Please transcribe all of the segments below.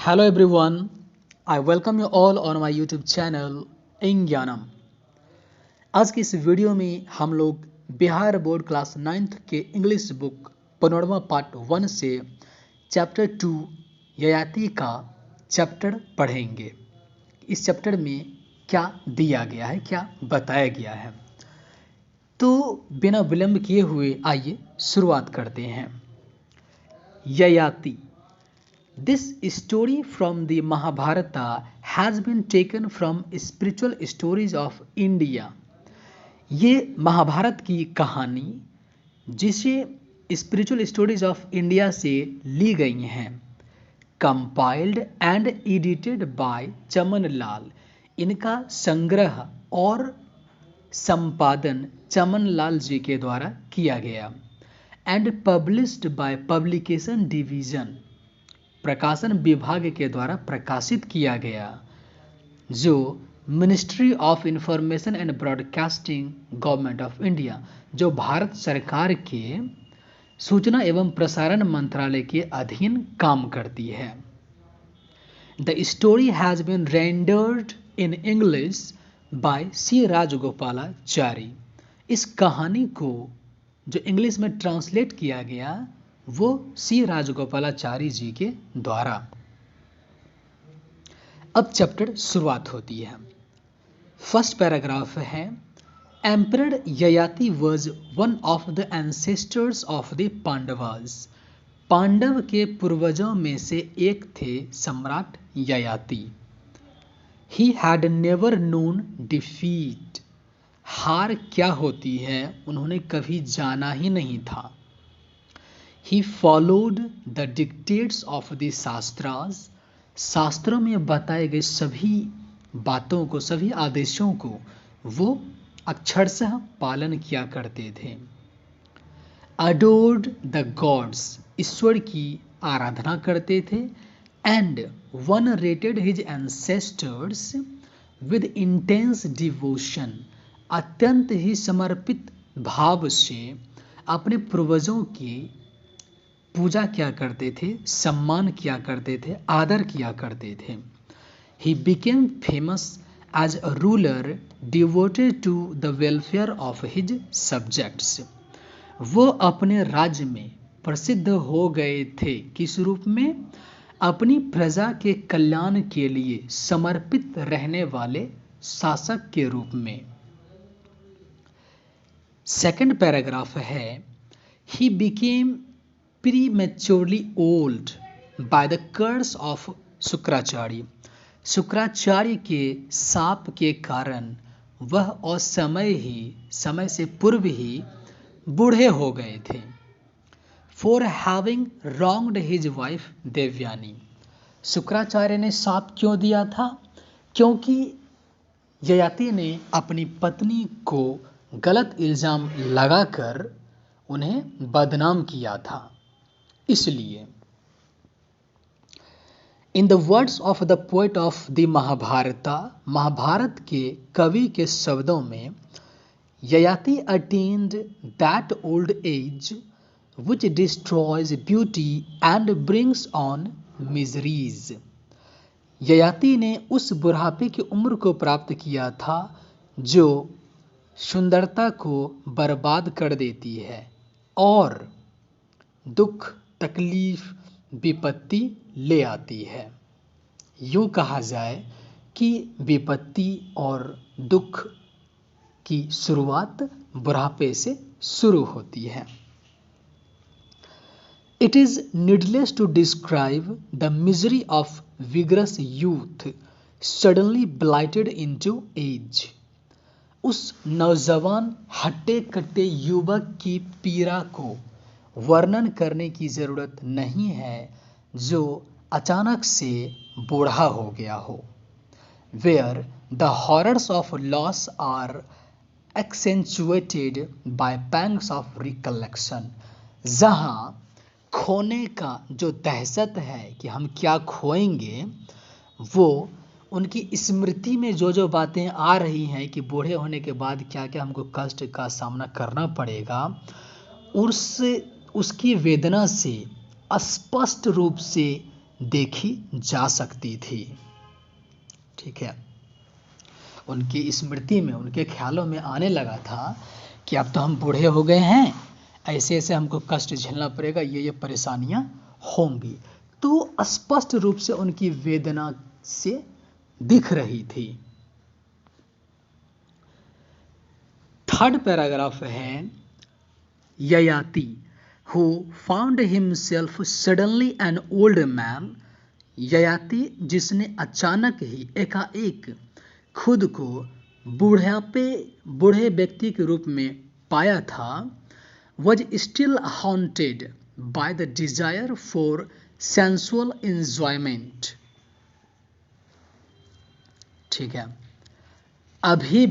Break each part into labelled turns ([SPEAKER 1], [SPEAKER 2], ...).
[SPEAKER 1] Hello everyone, I welcome you all on my YouTube channel इन ज्ञानम। आज की इस वीडियो में हम लोग बिहार बोर्ड क्लास 9th के इंग्लिश बुक पनोरमा पार्ट 1 से चैप्टर 2 ययाति का चैप्टर पढ़ेंगे। इस चैप्टर में क्या दिया गया है, क्या बताया गया है, तो बिना विलंब किए हुए आइए शुरुआत करते हैं। Yayati. This story from the Mahabharata has been taken from spiritual stories of India. ये महाभारत की कहानी जिसे स्पिरिचुअल स्टोरीज ऑफ इंडिया से ली गई हैं। Compiled and edited by Chaman Lal. इनका संग्रह और संपादन चमन लाल जी के द्वारा किया गया। And published by publication division. प्रकाशन विभाग के द्वारा प्रकाशित किया गया, जो ministry of information and broadcasting government of India, जो भारत सरकार के सूचना एवं प्रसारण मंत्रालय के अधीन काम करती है। The story has been rendered in English by C Rajagopalachari. इस कहानी को जो इंग्लिश में ट्रांसलेट किया गया वो सी राजगोपालाचारी जी के द्वारा। अब चैप्टर शुरुआत होती है। फर्स्ट पैराग्राफ है, emperor Yayati was one of the ancestors of the Pandavas. Pandava के पूर्वजों में से एक थे सम्राट Yayati. He had never known defeat. हार क्या होती है उन्होंने कभी जाना ही नहीं था। He followed the dictates of the shastras. शास्त्रों में बताए गए सभी बातों को, सभी आदेशों को वो अक्षरशः पालन किया करते थे। Adored the gods। ईश्वर की आराधना करते थे। And venerated his ancestors with intense devotion। अत्यंत ही समर्पित भाव से अपने पूर्वजों की पूजा किया करते थे, सम्मान किया करते थे, आदर किया करते थे। He became famous as a ruler devoted to the welfare of his subjects। वो अपने राज्य में प्रसिद्ध हो गए थे किस रूप में? अपनी प्रजा के कल्याण के लिए समर्पित रहने वाले शासक के रूप में। सेकंड पैराग्राफ है, He became prematurely old by the curse of Shukracharya. Shukracharya के शाप के कारण वह समय से पूर्व ही बूढ़े हो गए थे। For having wronged his wife Devyani. Shukracharya ने शाप क्यों दिया था? क्योंकि ययाति ने अपनी पत्नी को गलत इल्जाम लगाकर उन्हें बदनाम किया था, इसलिए। In the words of the poet of the Mahabharata. Mahabharata के कवि के शब्दों में, Yayati attained that old age which destroys beauty and brings on miseries. Yayati ने उस बुढ़ापे की उम्र को प्राप्त किया था जो सुंदरता को बर्बाद कर देती है और दुख, तकलीफ, विपत्ति ले आती है। यूँ कहा जाए कि विपत्ति और दुख की शुरुआत बुढ़ापे से शुरू होती है। It is needless to describe the misery of vigorous youth suddenly blighted into age। उस नौजवान हट्टे कट्टे युवक की पीड़ा को वर्णन करने की जरूरत नहीं है जो अचानक से बूढ़ा हो गया हो। Where the horrors of loss are accentuated by pangs of recollection। जहाँ खोने का जो दहशत है कि हम क्या खोएंगे, वो उनकी स्मृति में जो बातें आ रही हैं कि बूढ़े होने के बाद क्या क्या हमको कष्ट का सामना करना पड़ेगा, उसकी वेदना से स्पष्ट रूप से देखी जा सकती थी। ठीक है, उनकी स्मृति में, उनके ख्यालों में आने लगा था कि अब तो हम बूढ़े हो गए हैं, ऐसे ऐसे हमको कष्ट झेलना पड़ेगा, ये परेशानियां होंगी। तो स्पष्ट रूप से उनकी वेदना से दिख रही थी। थर्ड पैराग्राफ है, Yayati who found himself suddenly an old man, Yayati जिसने अचानक ही एकाएक खुद को बूढ़े व्यक्ति के रूप में पाया था, was still haunted by the desire for sensual enjoyment। ठीक है, अभी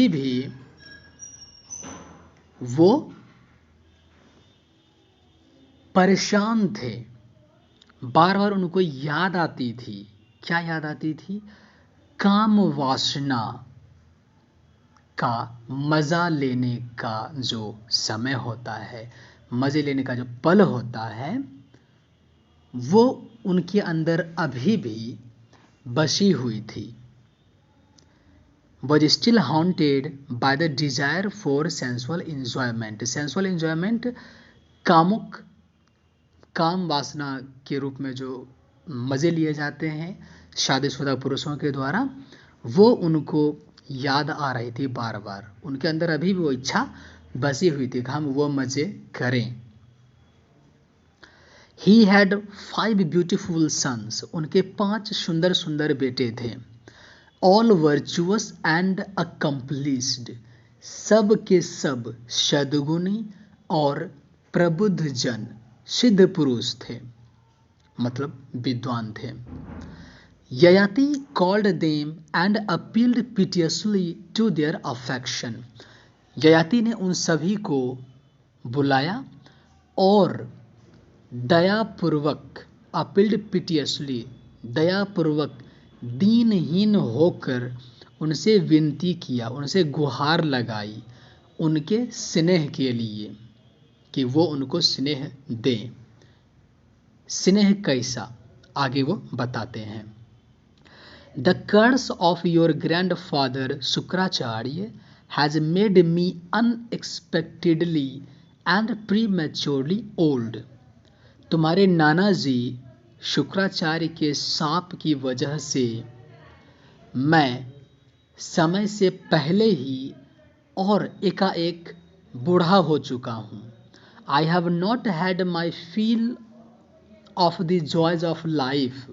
[SPEAKER 1] भी वो परेशान थे, बार बार उनको याद आती थी। क्या याद आती थी? काम वासना का मजा लेने का जो समय होता है, मजे लेने का जो पल होता है, वो उनके अंदर अभी भी बसी हुई थी। Was still haunted by the desire for sensual enjoyment। sensual enjoyment काम वासना के रूप में जो मज़े लिए जाते हैं शादीशुदा पुरुषों के द्वारा, वो उनको याद आ रही थी बार बार। उनके अंदर अभी भी वो इच्छा बसी हुई थी कि हम वो मज़े करें। He had 5 beautiful sons। उनके 5 सुंदर सुंदर बेटे थे। All virtuous and accomplished। सब के सब सद्गुणी और प्रबुद्ध जन, सिद्ध पुरुष थे, मतलब विद्वान थे। Yayati called them and appealed piteously to their affection। Yayati ने उन सभी को बुलाया और दयापूर्वक, अपील्ड पिटियसली, दयापूर्वक दीनहीन होकर उनसे विनती किया, उनसे गुहार लगाई उनके स्नेह के लिए कि वो उनको स्नेह दें। स्नेह कैसा, आगे वो बताते हैं। The curse of your grandfather Shukracharya has made me unexpectedly and prematurely old. तुम्हारे नाना जी शुक्राचार्य के शाप की वजह से मैं समय से पहले ही और एकाएक बूढ़ा हो चुका हूँ। I have not had my feel of the joys of life.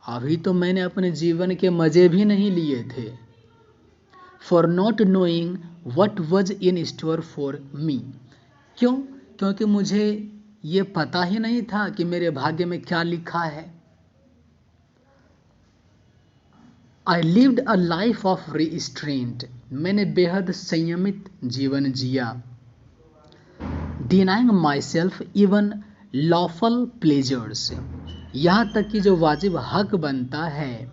[SPEAKER 1] अभी तो मैंने अपने जीवन के मज़े भी नहीं लिए थे। For not knowing what was in store for me. क्यों? क्योंकि मुझे ये पता ही नहीं था कि मेरे भाग्य में क्या लिखा है। I lived a life of restraint. मैंने बेहद संयमित जीवन जिया। Denying myself even lawful pleasures. यहाँ तक कि जो वाजिब हक बनता है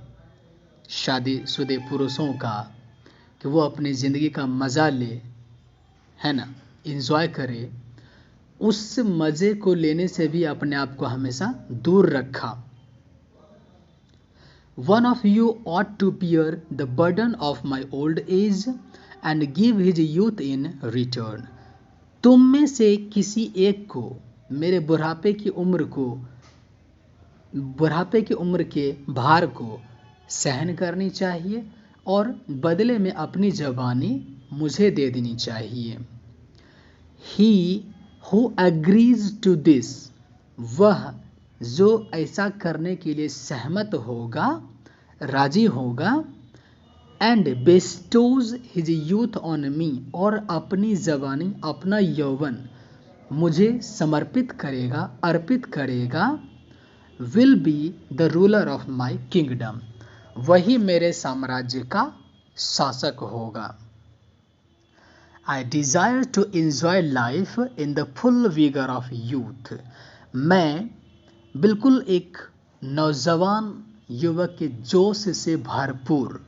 [SPEAKER 1] शादीशुदे पुरुषों का कि वो अपनी ज़िंदगी का मज़ा ले, है ना, इंजॉय करे, उस मज़े को लेने से भी अपने आप को हमेशा दूर रखा। One of you ought to bear the burden of my old age and give his youth in return। तुम में से किसी एक को मेरे बुढ़ापे की उम्र के भार को सहन करनी चाहिए और बदले में अपनी जवानी मुझे दे देनी चाहिए। He who agrees to this, वह जो ऐसा करने के लिए सहमत होगा, राजी होगा, and bestows his youth on me, और अपनी जवानी, अपना यौवन मुझे समर्पित करेगा, अर्पित करेगा, will be the ruler of my kingdom, वही मेरे साम्राज्य का शासक होगा। I desire to enjoy life in the full vigor of youth। मैं बिल्कुल एक नौजवान युवक के जोश से भरपूर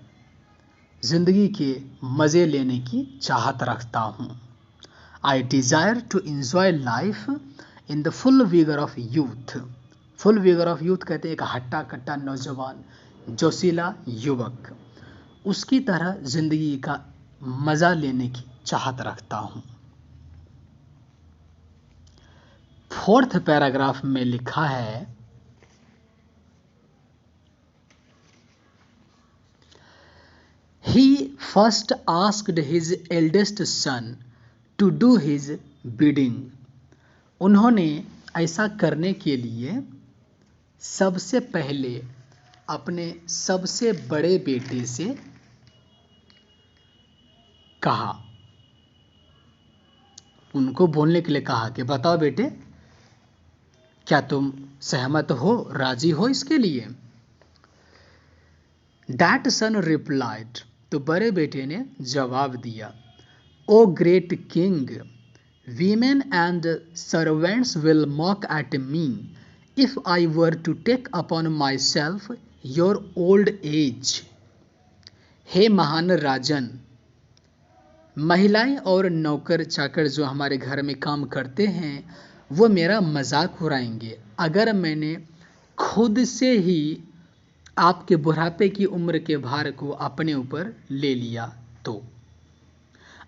[SPEAKER 1] जिंदगी के मज़े लेने की चाहत रखता हूँ। I desire to enjoy life in the full vigour of youth. Full vigour of youth कहते हैं एक हट्टा कट्टा नौजवान जोशीला युवक, उसकी तरह जिंदगी का मजा लेने की चाहत रखता हूं। फोर्थ पैराग्राफ में लिखा है, He first asked his eldest son to do his bidding. उन्होंने ऐसा करने के लिए सबसे पहले अपने सबसे बड़े बेटे से कहा, उनको बोलने के लिए कहा कि बताओ बेटे, क्या तुम सहमत हो, राजी हो इसके लिए? That son replied, तो बड़े बेटे ने जवाब दिया, O great king, women and servants will mock at me if I were to take upon myself your old age. हे महान राजन, महिलाएं और नौकर चाकर जो हमारे घर में काम करते हैं वो मेरा मजाक उड़ाएंगे अगर मैंने खुद से ही आपके बुढ़ापे की उम्र के भार को अपने ऊपर ले लिया तो।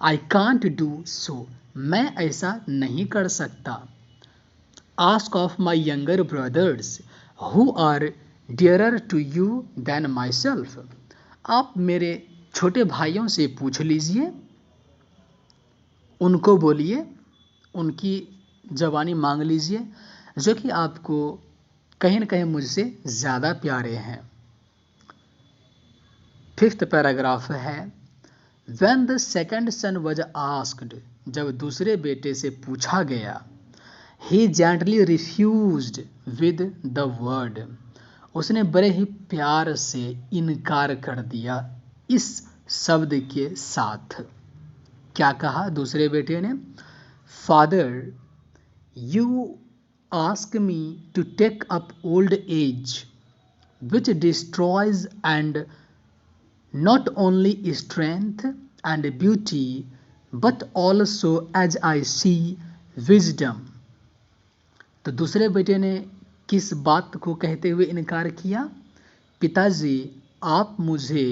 [SPEAKER 1] आई कांट डू सो, मैं ऐसा नहीं कर सकता। Ask of my younger brothers who are dearer to you then myself. आप मेरे छोटे भाइयों से पूछ लीजिए, उनको बोलिए, उनकी जवानी मांग लीजिए, जो कि आपको कहीं न कहीं मुझसे ज़्यादा प्यारे हैं। फिफ्थ पैराग्राफ है, When the second son was asked, जब दूसरे बेटे से पूछा गया, he gently refused with the word, उसने बड़े ही प्यार से इनकार कर दिया इस शब्द के साथ। क्या कहा दूसरे बेटे ने? Father, you ask me to take up old age, which destroys and not only strength and beauty, but also as I see wisdom. तो दूसरे बेटे ने किस बात को कहते हुए इनकार किया? पिताजी, आप मुझे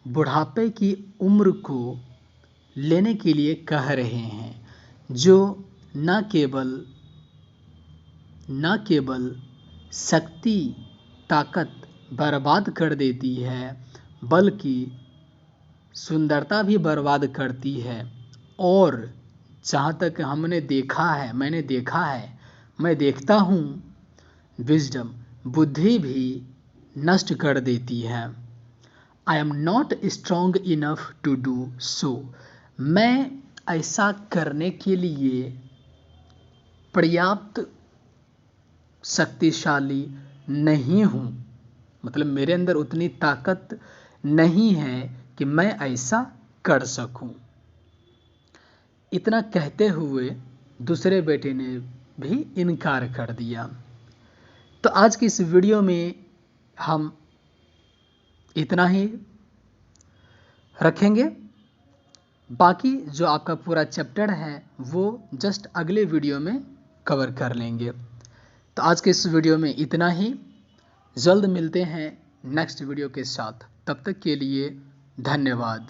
[SPEAKER 1] बुढ़ापे की उम्र को लेने के लिए कह रहे हैं, जो न केवल शक्ति ताकत बर्बाद कर देती है बल्कि सुंदरता भी बर्बाद करती है, और जहाँ तक मैंने देखा है, मैं देखता हूँ, विजडम बुद्धि भी नष्ट कर देती है। I am not strong enough to do so, मैं ऐसा करने के लिए पर्याप्त शक्तिशाली नहीं हूँ, मतलब मेरे अंदर उतनी ताकत नहीं है कि मैं ऐसा कर सकूं। इतना कहते हुए दूसरे बेटे ने भी इनकार कर दिया। तो आज की इस वीडियो में हम इतना ही रखेंगे, बाकी जो आपका पूरा चैप्टर है वो जस्ट अगले वीडियो में कवर कर लेंगे। तो आज के इस वीडियो में इतना ही, जल्द मिलते हैं नेक्स्ट वीडियो के साथ, तब तक के लिए धन्यवाद।